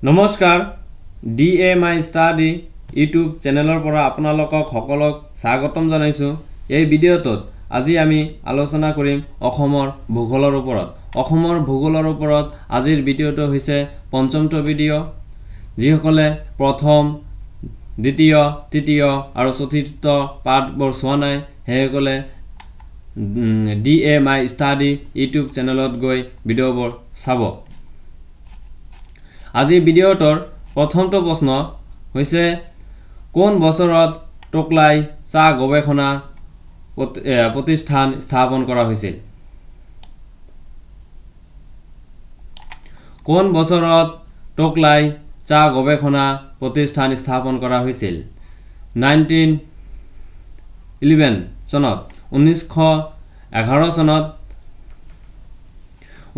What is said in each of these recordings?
নমস্কাৰ DMI Study YouTube চেনেলৰ পৰা আপোনালোকক সকলক স্বাগতম জনাইছো। এই ভিডিঅ'টোত আজি আমি আলোচনা কৰিম অসমৰ ভূগোলৰ ওপৰত। অসমৰ ভূগোলৰ ওপৰত আজিৰ ভিডিঅ'টো হৈছে পঞ্চমটো ভিডিঅ'। যিসকলে প্ৰথম, দ্বিতীয়, তৃতীয় আৰু চতুৰ্থ পাঠবোৰ চোৱা নাই সেইসকলে DMI Study ইউটিউব চেনেলত গৈ ভিডিঅ'বোৰ চাব। আজি ভিডিঅ'টোৰ প্ৰথমটো প্ৰশ্ন হৈছে কোন বছৰত টোকলাই চাহ গৱেষণা প্ৰতিষ্ঠান স্থাপন কৰা হৈছিল? কোন বছৰত টোকলাই চাহ গৱেষণা প্ৰতিষ্ঠান স্থাপন কৰা হৈছিল? 1911 চনত, 1911 চনত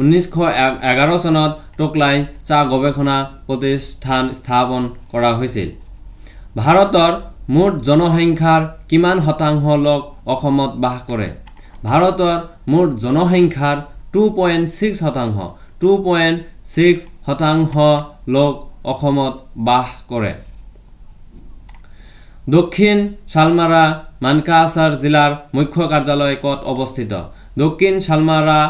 1911 চনত টোকলাই চাহ গৱেষণা প্ৰতিষ্ঠান স্থাপন কৰা হৈছিল। ভাৰতৰ মুঠ জনসংখ্যাৰ কিমান শতাংশ লোক অসমত বাস কৰে? ভাৰতৰ মুঠ জনসংখ্যাৰ 2.6 শতাংশ 2.6 শতাংশ লোক অসমত বাস কৰে। দক্ষিণ শালমাৰা মানকাছাৰ জিলাৰ মুখ্য কাৰ্যালয় ক'ত অৱস্থিত? দক্ষিণ শালমাৰা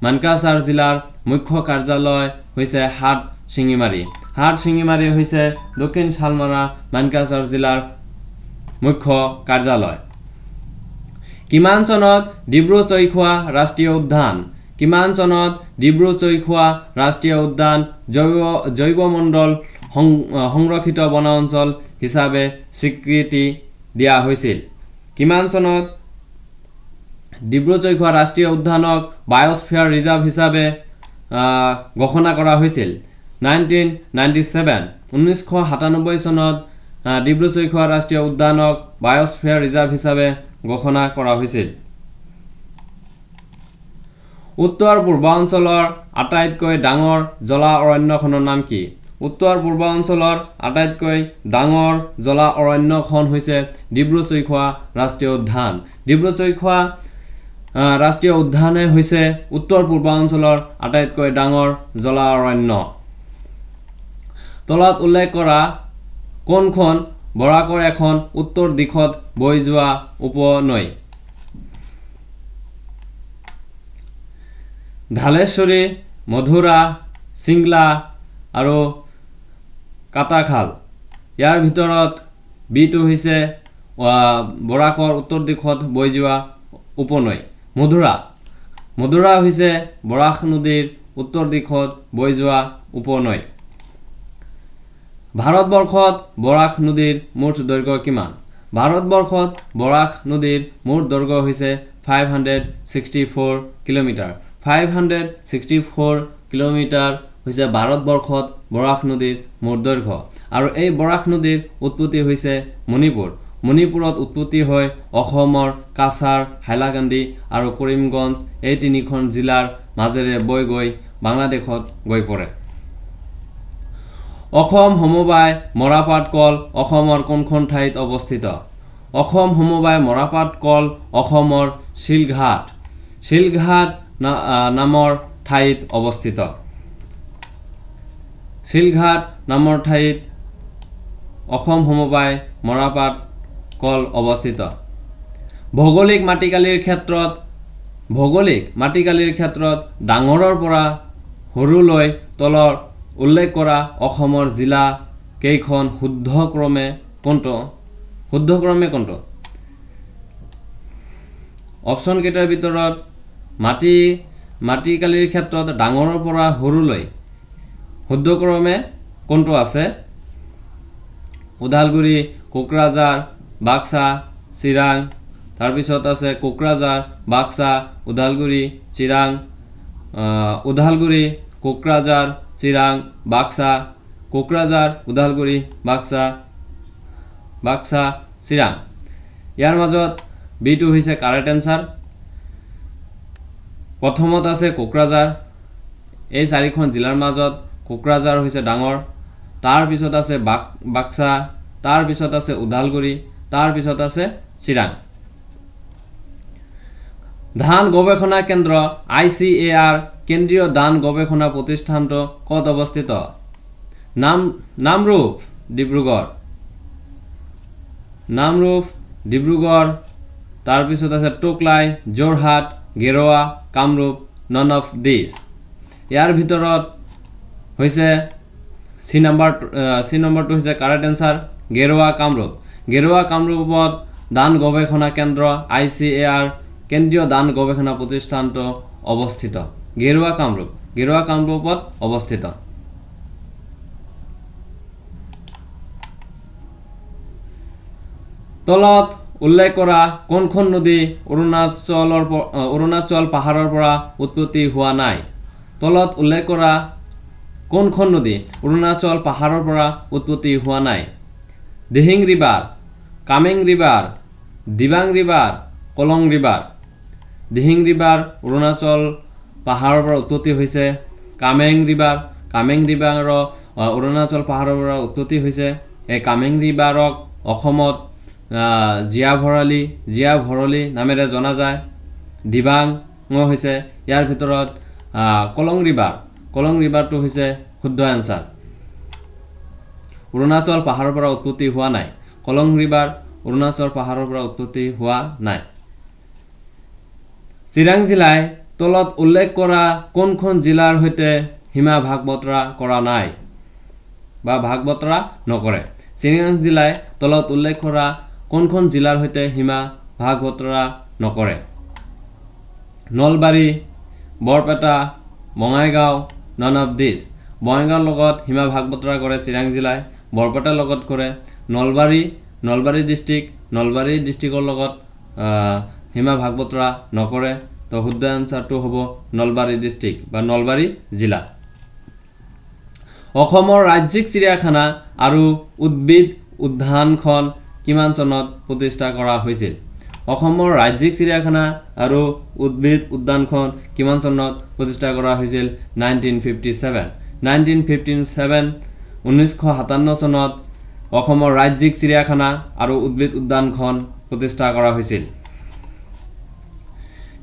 মানকাছাৰ জিলাৰ মুখ্য কাৰ্যালয় হৈছে হাটশিঙিমাৰী। হাটশিঙিমাৰী হৈছে দক্ষিণ শালমাৰা মানকাছাৰ জিলাৰ মুখ্য কাৰ্যালয়। কিমান চনত ডিব্ৰু-চৈখোৱা ৰাষ্ট্ৰীয় উদ্যান? কিমান চনত ডিব্ৰু-চৈখোৱা ৰাষ্ট্ৰীয় উদ্যান জৈৱমণ্ডল সংৰক্ষিত বনাঞ্চল হিচাপে স্বীকৃতি দিয়া হৈছিল? কিমান চনত ডিব্ৰু-চৈখোৱা ৰাষ্ট্ৰীয় উদ্যানক বায়োস্ফিয়াৰ ৰিজাৰ্ভ হিচাপে ঘোষণা কৰা হৈছিল? 1997 1997 চনত ডিব্ৰু-চৈখোৱা ৰাষ্ট্ৰীয় উদ্যানক বায়োস্ফিয়াৰ ৰিজাৰ্ভ হিচাপে ঘোষণা কৰা হৈছিল। উত্তৰ পূৰ্বাঞ্চলৰ আটাইতকৈ ডাঙৰ জলা অৰণ্যখনৰ নাম কি? উত্তৰ পূৰ্বাঞ্চলৰ আটাইতকৈ ডাঙৰ জলা অৰণ্যখন হৈছে ডিব্ৰু-চৈখোৱা ৰাষ্ট্ৰীয় উদ্যান। ডিব্ৰু-চৈখোৱা ৰাষ্ট্ৰীয় উদ্যানে হৈছে উত্তৰ পূৰ্বাঞ্চলৰ আটাইতকৈ ডাঙৰ জলা অৰণ্য। তলত উল্লেখ কৰা কোনখন বৰাকৰ এখন উত্তৰ দিশত বৈ যোৱা উপনৈ? ধালেশ্বৰী, মধুৰা, চিংলা আৰু কাটাখাল। ইয়াৰ ভিতৰত বিটো হৈছে বৰাকৰ উত্তৰ দিশত বৈ যোৱা উপনৈ। মধুৰা হৈছে বৰাক নদীৰ উত্তৰ দিশত বৈ যোৱা উপনৈ। ভাৰতবৰ্ষত বৰাক নদীৰ মুঠ দৈৰ্ঘ্য কিমান? ভাৰতবৰ্ষত বৰাক নদীৰ মুঠ দৈৰ্ঘ্য হৈছে 564 কিলোমিটাৰ। 564 কিলোমিটাৰ হৈছে ভাৰতবৰ্ষত বৰাক নদীৰ মুঠ দৈৰ্ঘ্য। আৰু এই বৰাক নদীৰ উৎপত্তি হৈছে মণিপুৰ। মণিপুৰত উৎপত্তি হৈ অসমৰ কাছাৰ, হাইলাকান্দি আৰু কৰিমগঞ্জ এই তিনিখন জিলাৰ মাজেৰে বৈ গৈ বাংলাদেশত গৈ পৰে। অসম সমবায় মৰাপাট কল অসমৰ কোনখন ঠাইত অৱস্থিত? অসম সমবায় মৰাপাট কল অসমৰ শিলঘাট নামৰ ঠাইত অৱস্থিত। শিলঘাট নামৰ ঠাইত অসম সমবায় মৰাপাট কল অৱস্থিত। ভৌগোলিক মাটিকালিৰ ক্ষেত্ৰত ডাঙৰৰ পৰা সৰুলৈ তলৰ উল্লেখ কৰা অসমৰ জিলা কেইখন শুদ্ধক্ৰমে কোনটো? অপশ্যন কেইটাৰ ভিতৰত মাটিকালিৰ ক্ষেত্ৰত ডাঙৰৰ পৰা সৰুলৈ শুদ্ধক্ৰমে কোনটো আছে? ওদালগুৰি, কোকৰাঝাৰ, বাক্সা, চিৰাং। তাৰপিছত আছে কোকৰাঝাৰ, বাক্সা, ওদালগুৰি, চিৰাং। ওদালগুৰি, কোকৰাঝাৰ, চিৰাং, বাক্সা। কোকৰাঝাৰ, ওদালগুৰি, বাক্সা, চিৰাং। ইয়াৰ মাজত বিটো হৈছে কাৰেক্ট এনচাৰ। প্ৰথমত আছে কোকৰাঝাৰ। এই চাৰিখন জিলাৰ মাজত কোকৰাঝাৰ হৈছে ডাঙৰ। তাৰপিছত আছে বাক্সা, তাৰপিছত আছে ওদালগুৰি, তাৰপিছত আছে চিৰাং। ধান গৱেষণা কেন্দ্ৰ ICAR কেন্দ্ৰীয় ধান গৱেষণা প্ৰতিষ্ঠানটো ক'ত অৱস্থিত? নামৰূপ ডিব্ৰুগড় তাৰপিছত আছে টোকলাই যোৰহাট গেৰুৱা কামৰূপ নন অফ দিস ইয়াৰ ভিতৰত হৈছে সি নম্বৰটো হৈছে কাৰেক্ট এনসাৰ গেৰুৱা কামৰূপত দান গৱেষণা কেন্দ্ৰ ICAR কেন্দ্ৰীয় দান গৱেষণা প্ৰতিষ্ঠানটো অৱস্থিত গেৰুৱা কামৰূপত অৱস্থিত তলত উল্লেখ কৰা কোনখন নদী অৰুণাচল পাহাৰৰ পৰা উৎপত্তি হোৱা নাই তলত উল্লেখ কৰা কোনখন নদী অৰুণাচল পাহাৰৰ পৰা উৎপত্তি হোৱা নাই Dihing river Kameng river Dibang river Kolong river Dihing river Arunachal পাহাৰৰ পৰা উৎপত্তি হৈছে কামেং ৰিভাৰৰ অৰুণাচল পাহাৰৰ পৰা উৎপত্তি হৈছে এই কামেং ৰিভাৰক অসমত জিয়া ভৰলী নামেৰে জনা যায় দিবাং হৈছে ইয়াৰ ভিতৰত কলং ৰিভাৰটো হৈছে শুদ্ধ এনসাৰ অৰুণাচল পাহাৰৰ পৰা উৎপত্তি হোৱা নাই কলং ৰিভাৰ অৰুণাচল পাহাৰৰ পৰা উৎপত্তি হোৱা নাই চিৰাং জিলাই তলত উল্লেখ কৰা কোনখন জিলাৰ সৈতে সীমা ভাগ বতৰা কৰা নাই বা ভাগ বতৰা নকৰে চিৰাং জিলাই তলত উল্লেখ কৰা কোনখন জিলাৰ সৈতে সীমা ভাগ বতৰা নকৰে Nalbari Barpeta Bongaigaon none of this বঙাইগাঁৱৰ লগত সীমা ভাগ বতৰা কৰে চিৰাং জিলাই বৰপেটাৰ লগত কৰে নলবাৰী ডিষ্ট্ৰিক্টৰ লগত সীমা ভাগ বতৰা নকৰে তো শুদ্ধ এনসাৰটো হ'ব নলবাৰী ডিষ্ট্ৰিক্ট বা নলবাৰী জিলা অসমৰ ৰাজ্যিক চিৰিয়াখানা আৰু উদ্ভিদ উদ্যানখন কিমান চনত প্ৰতিষ্ঠা কৰা হৈছিল অসমৰ ৰাজ্যিক চিৰিয়াখানা আৰু উদ্ভিদ উদ্যানখন কিমান চনত প্ৰতিষ্ঠা কৰা হৈছিল 1957 চনত অসমৰ ৰাজ্যিক চিৰিয়াখানা আৰু উদ্ভিদ উদ্যানখন প্ৰতিষ্ঠা কৰা হৈছিল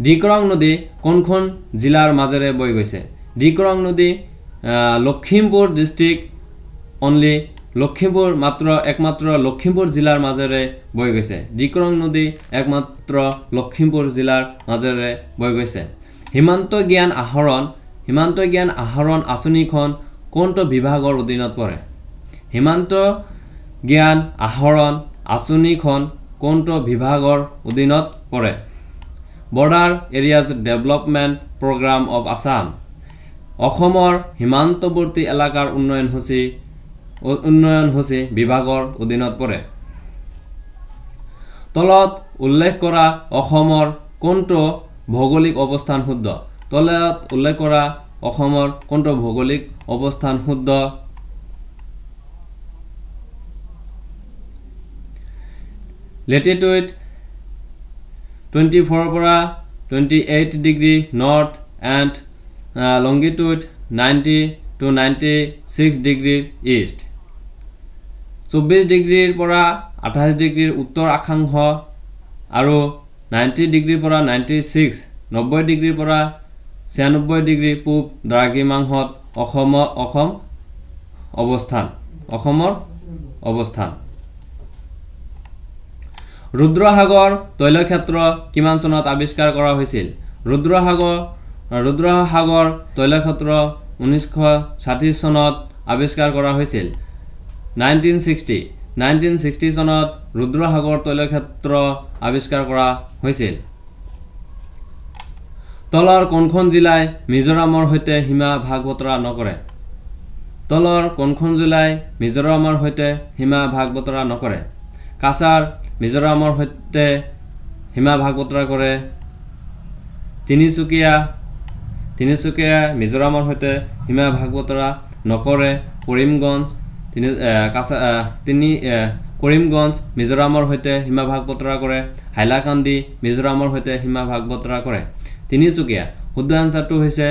ডিক্ৰং নদী কোনখন জিলাৰ মাজেৰে বৈ গৈছে ডিক্ৰং নদী লখিমপুৰ ডিস্ট্ৰিক্ট অনলি একমাত্ৰ লখিমপুৰ জিলাৰ মাজেৰে বৈ গৈছে ডিক্ৰং নদী একমাত্ৰ লখিমপুৰ জিলাৰ মাজেৰে বৈ গৈছে হিমান্ত জ্ঞান আহৰণ আঁচনিখন কোনটো বিভাগৰ অধীনত পৰে হিমান্ত জ্ঞান আহৰণ আঁচনিখন কোনটো বিভাগৰ অধীনত পৰে border areas development programme of Assam অসমৰ সীমান্তৱৰ্তী এলেকাৰ উন্নয়ন সূচী বিভাগৰ অধীনত পৰে তলত উল্লেখ কৰা অসমৰ কোনটো ভৌগোলিক অৱস্থান শুদ্ধ তলত উল্লেখ কৰা অসমৰ কোনটো ভৌগোলিক অৱস্থান শুদ্ধ লেটিটিউড 24 পৰা 28 degree north and longitude 90 to 96 degree east 24 ডিগ্ৰীৰ পৰা 28 ডিগ্ৰীৰ উত্তৰ অক্ষাংশ আৰু 90 ডিগ্ৰীৰ পৰা 96 90 ডিগ্ৰীৰ পৰা 96 ডিগ্ৰী পূব দ্ৰাঘিমাংশত অসমৰ অৱস্থান ৰুদ্ৰসাগৰ তৈলক্ষেত্ৰ কিমান চনত আৱিষ্কাৰ কৰা হৈছিল ৰুদ্ৰসাগৰ তৈলক্ষেত্ৰ 1960 চনত আৱিষ্কাৰ কৰা হৈছিল 1960 চনত ৰুদ্ৰসাগৰ তৈলক্ষেত্ৰ আৱিষ্কাৰ কৰা হৈছিল তলৰ কোনখন জিলাই মিজোৰামৰ সৈতে সীমা ভাগ বতৰা নকৰে কাছাৰ মিজোৰামৰ সৈতে সীমা ভাগ বতৰা কৰে তিনিচুকীয়া মিজোৰামৰ সৈতে সীমা ভাগ বতৰা নকৰে কৰিমগঞ্জ মিজোৰামৰ সৈতে সীমা ভাগ বতৰা কৰে হাইলাকান্দি মিজোৰামৰ সৈতে সীমা ভাগ বতৰা কৰে তিনিচুকীয়া শুদ্ধ আনসাৰটো হৈছে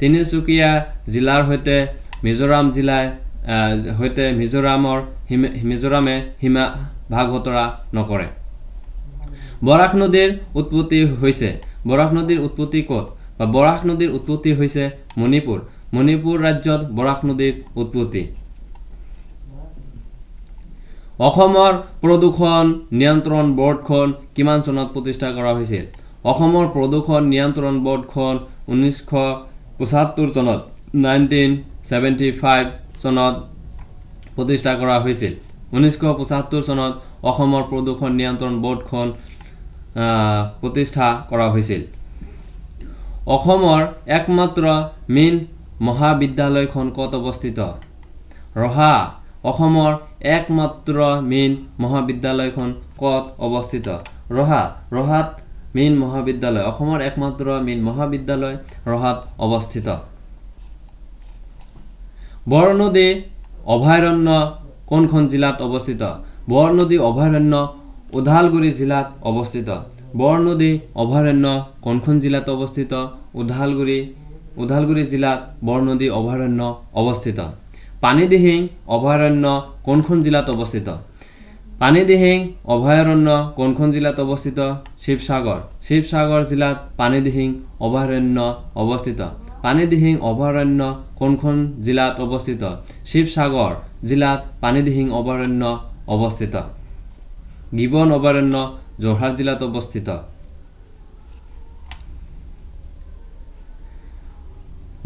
তিনিচুকীয়া জিলাৰ সৈতে মিজোৰামে সীমা ভাগ বতৰা নকৰে বৰাক নদীৰ উৎপত্তি ক'ত বা বৰাক নদীৰ উৎপত্তি হৈছে মণিপুৰ ৰাজ্যত বৰাক নদীৰ উৎপত্তি অসমৰ প্ৰদূষণ নিয়ন্ত্ৰণ বৰ্ডখন কিমান চনত প্ৰতিষ্ঠা কৰা হৈছিল অসমৰ প্ৰদূষণ নিয়ন্ত্ৰণ বৰ্ডখন 1975 চনত 1975 চনত প্ৰতিষ্ঠা কৰা হৈছিল 1975 চনত অসমৰ প্ৰদূষণ নিয়ন্ত্ৰণ বৰ্ডখন প্ৰতিষ্ঠা কৰা হৈছিল অসমৰ একমাত্ৰ মেইন মহাবিদ্যালয়খন ক'ত অৱস্থিত ৰহা অসমৰ একমাত্ৰ মেইন মহাবিদ্যালয়খন ক'ত অৱস্থিত ৰহাত মেইন মহাবিদ্যালয় অসমৰ একমাত্ৰ মেইন মহাবিদ্যালয় ৰহাত অৱস্থিত বৰনদী অভয়াৰণ্য কোনখন জিলাত অৱস্থিত বৰনদী অভয়াৰণ্য ওদালগুৰি জিলাত অৱস্থিত বৰনদী অভয়াৰণ্য কোনখন জিলাত অৱস্থিত ওদালগুৰি জিলাত বৰনদী অভয়াৰণ্য অৱস্থিত পানীদিহিং অভয়াৰণ্য কোনখন জিলাত অৱস্থিত পানীদিহিং অভয়াৰণ্য কোনখন জিলাত অৱস্থিত শিৱসাগৰ জিলাত পানীদিহিং অভয়াৰণ্য অৱস্থিত পানীদিহিং অভয়াৰণ্য কোনখন জিলাত অৱস্থিত শিৱসাগৰ জিলাত পানীদিহিং অভয়াৰণ্য অৱস্থিত গিবন অভয়াৰণ্য যোৰহাট জিলাত অৱস্থিত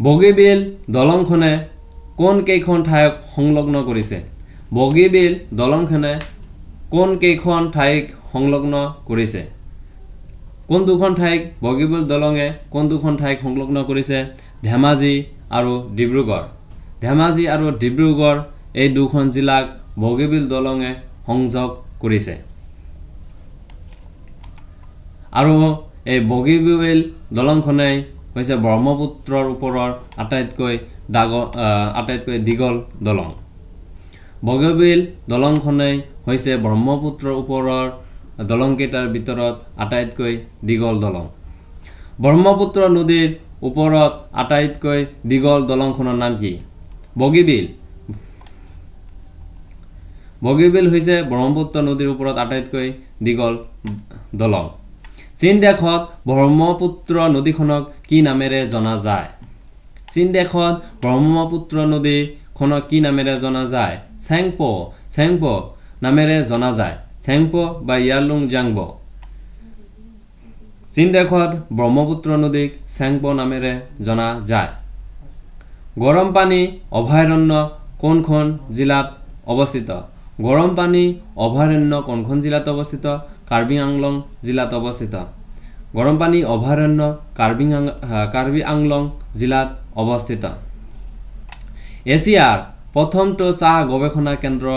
বগীবিল দলংখনে কোন কেইখন ঠাইক সংলগ্ন কৰিছে বগীবিল দলংখনে কোন কেইখন ঠাইক সংলগ্ন কৰিছে কোন দুখন ঠাইক বগীবিল দলঙে কোন দুখন ঠাইক সংলগ্ন কৰিছে ধেমাজি আৰু ডিব্ৰুগড় এই দুখন জিলাক বগীবিল দলঙে সংযোগ কৰিছে আৰু এই বগীবিল দলংখনে হৈছে ব্ৰহ্মপুত্ৰৰ ওপৰৰ আটাইতকৈ দীঘল দলং বগীবিল দলংখনে হৈছে ব্ৰহ্মপুত্ৰৰ ওপৰৰ দলংকেইটাৰ ভিতৰত আটাইতকৈ দীঘল দলং ব্ৰহ্মপুত্ৰ নদীৰ ওপৰত আটাইতকৈ দীঘল দলংখনৰ নাম কি বগীবিল হৈছে ব্ৰহ্মপুত্ৰ নদীৰ ওপৰত আটাইতকৈ দীঘল দলং চীন দেশত ব্ৰহ্মপুত্ৰ নদীখনক কি নামেৰে জনা যায় চীন দেশত ব্ৰহ্মপুত্ৰ নদীখনক কি নামেৰে জনা যায় চেংপো নামেৰে জনা যায় চেংপো বা ইয়াৰলুং জাংবো চীন দেশত ব্ৰহ্মপুত্ৰ নদীক চেংপো নামেৰে জনা যায় গৰমপানী অভয়াৰণ্য কোনখন জিলাত অৱস্থিত গৰমপানী অভয়াৰণ্য কোনখন জিলাত অৱস্থিত কাৰ্বি আংলং জিলাত অৱস্থিত গৰমপানী অভয়াৰণ্য কাৰ্বি আংলং জিলাত অৱস্থিত এছিয়াৰ প্ৰথমটো চাহ গৱেষণা কেন্দ্ৰ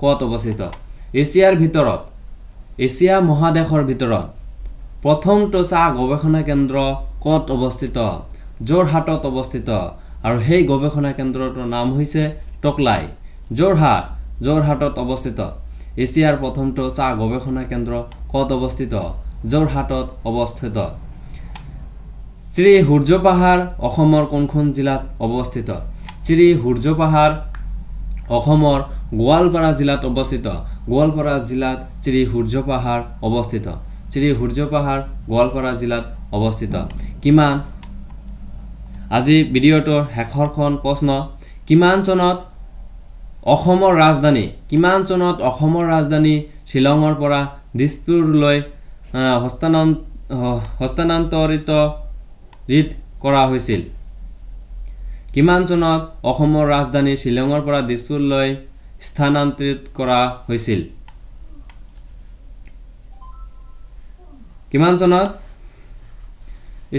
ক'ত অৱস্থিত এছিয়া মহাদেশৰ ভিতৰত প্ৰথমটো চাহ গৱেষণা কেন্দ্ৰ ক'ত অৱস্থিত যোৰহাটত অৱস্থিত আৰু সেই গৱেষণা কেন্দ্ৰটোৰ নাম হৈছে টকলাই যোৰহাটত অৱস্থিত এছিয়াৰ প্ৰথমটো চাহ গৱেষণা কেন্দ্ৰ ক'ত অৱস্থিত যোৰহাটত অৱস্থিত শ্ৰী সূৰ্য পাহাৰ অসমৰ কোনখন জিলাত অৱস্থিত শ্ৰী সূৰ্য পাহাৰ অসমৰ গোৱালপাৰা জিলাত অৱস্থিত গোৱালপাৰা জিলাত শ্ৰী সূৰ্য পাহাৰ অৱস্থিত শ্ৰী সূৰ্য পাহাৰ গোৱালপাৰা জিলাত অৱস্থিত কিমান আজি ভিডিঅ'টোৰ শেষৰখন প্ৰশ্ন কিমান চনত অসমৰ ৰাজধানী শিলঙৰ পৰা দিছপুৰলৈ হস্তান্তৰিত কৰা হৈছিল কিমান চনত অসমৰ ৰাজধানী শিলঙৰ পৰা দিছপুৰলৈ স্থানান্তৰিত কৰা হৈছিল কিমান চনত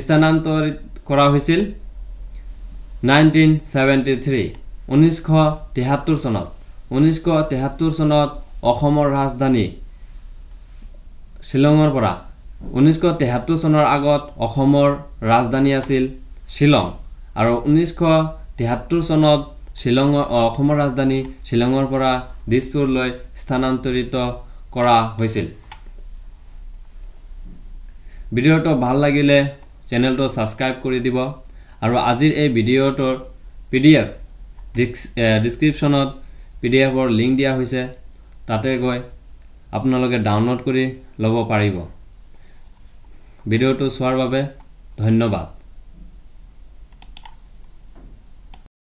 স্থানান্তৰিত কৰা হৈছিল 1973 1973 চনত অসমৰ ৰাজধানী শিলঙৰ পৰা 1973 চনৰ আগত অসমৰ ৰাজধানী আছিল শিলং আৰু 1973 চনত অসমৰ ৰাজধানী শিলঙৰ পৰা দিছপুৰলৈ স্থানান্তৰিত কৰা হৈছিল ভিডিঅ'টো ভাল লাগিলে চেনেলটো সাবস্ক্ৰাইব কৰি দিব আৰু আজিৰ এই ভিডিঅ'টোৰ PDF ডেসক্ৰিপশনত PDFৰ লিংক দিয়া হৈছে তাতে গৈ আপোনালোকে ডাউনলোড কৰি ল'ব পাৰিব ভিডিঅ'টো চোৱাৰ বাবে ধন্যবাদ